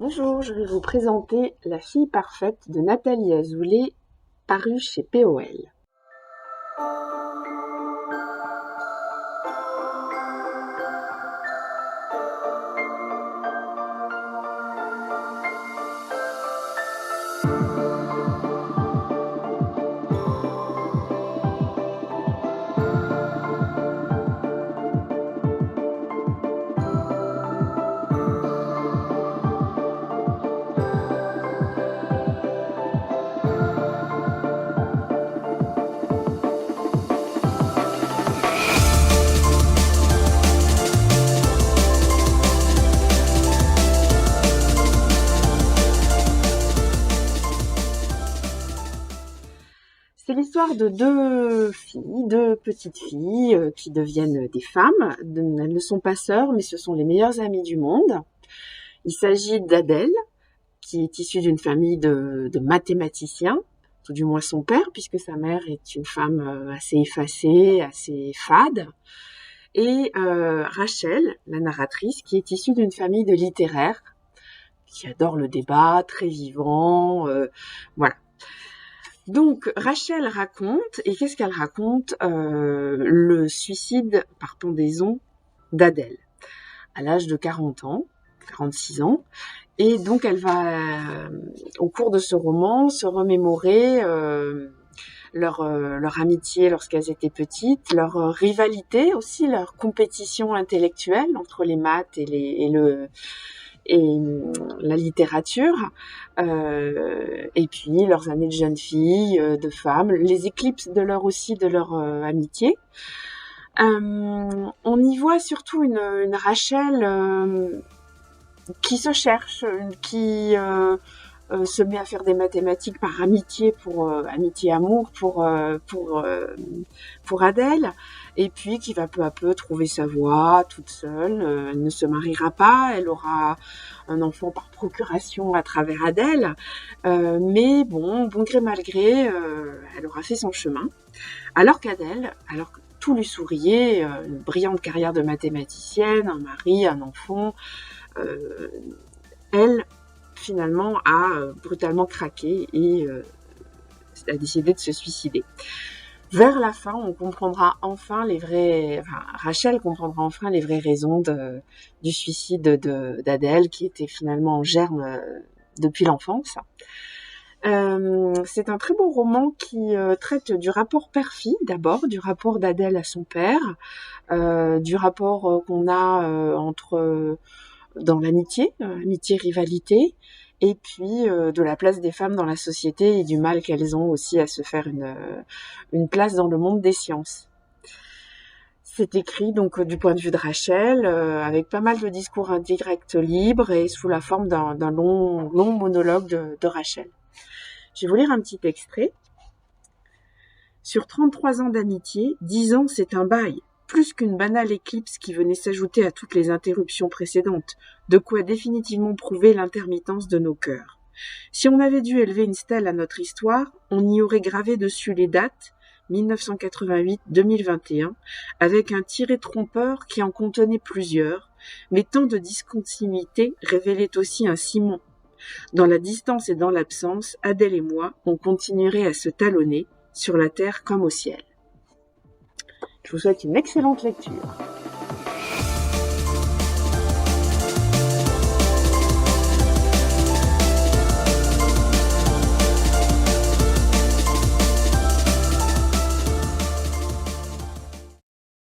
Bonjour, je vais vous présenter La fille parfaite de Nathalie Azoulay, parue chez POL. C'est l'histoire de deux petites filles qui deviennent des femmes. Elles ne sont pas sœurs, mais ce sont les meilleures amies du monde. Il s'agit d'Adèle, qui est issue d'une famille de mathématiciens, tout du moins son père, puisque sa mère est une femme assez effacée, assez fade. Et Rachel, la narratrice, qui est issue d'une famille de littéraires, qui adore le débat, très vivant, voilà. Donc Rachel raconte, et qu'est-ce qu'elle raconte? Le suicide par pendaison d'Adèle, à l'âge de 46 ans. Et donc elle va, au cours de ce roman, se remémorer leur amitié lorsqu'elles étaient petites, leur rivalité aussi, leur compétition intellectuelle entre les maths et la littérature, et puis leurs années de jeunes filles, de femmes, les éclipses de leur amitié. On y voit surtout une Rachel qui se cherche, qui se met à faire des mathématiques par amitié amour pour Adèle, et puis qui va peu à peu trouver sa voie toute seule. Elle ne se mariera pas, elle aura un enfant par procuration à travers Adèle, mais bon gré mal gré, elle aura fait son chemin. Alors que tout lui souriait, une brillante carrière de mathématicienne, un mari, un enfant, elle finalement a brutalement craqué et a décidé de se suicider. Vers la fin, on comprendra enfin Rachel comprendra enfin les vraies raisons du suicide d'Adèle, qui était finalement en germe depuis l'enfance. C'est un très beau roman qui traite du rapport père-fille d'abord, du rapport d'Adèle à son père, du rapport qu'on a dans l'amitié, amitié-rivalité, et puis de la place des femmes dans la société et du mal qu'elles ont aussi à se faire une place dans le monde des sciences. C'est écrit donc du point de vue de Rachel, avec pas mal de discours indirects libres et sous la forme d'un long monologue de Rachel. Je vais vous lire un petit extrait. Sur 33 ans d'amitié, 10 ans c'est un bail. Plus qu'une banale éclipse qui venait s'ajouter à toutes les interruptions précédentes, de quoi définitivement prouver l'intermittence de nos cœurs. Si on avait dû élever une stèle à notre histoire, on y aurait gravé dessus les dates 1988-2021, avec un tiret trompeur qui en contenait plusieurs, mais tant de discontinuité révélait aussi un ciment. Dans la distance et dans l'absence, Adèle et moi, on continuerait à se talonner, sur la terre comme au ciel. Je vous souhaite une excellente lecture.